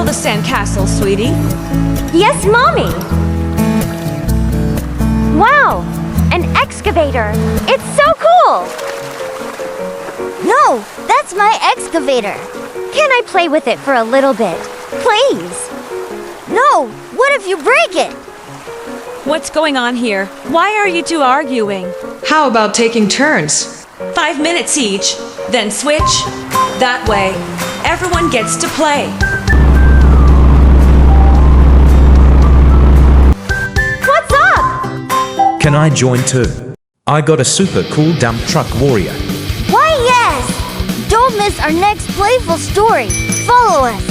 build a sandcastle, sweetie? Yes, Mommy! Wow! An excavator! It's so cool! No, that's my excavator! Can I play with it for a little bit? Please! No! What if you break it? What's going on here? Why are you two arguing? How about taking turns? 5 minutes each, then switch. That way, everyone gets to play. What's up? Can I join too? I got a super cool dump truck warrior. Why, yes! Don't miss our next playful story. Follow us.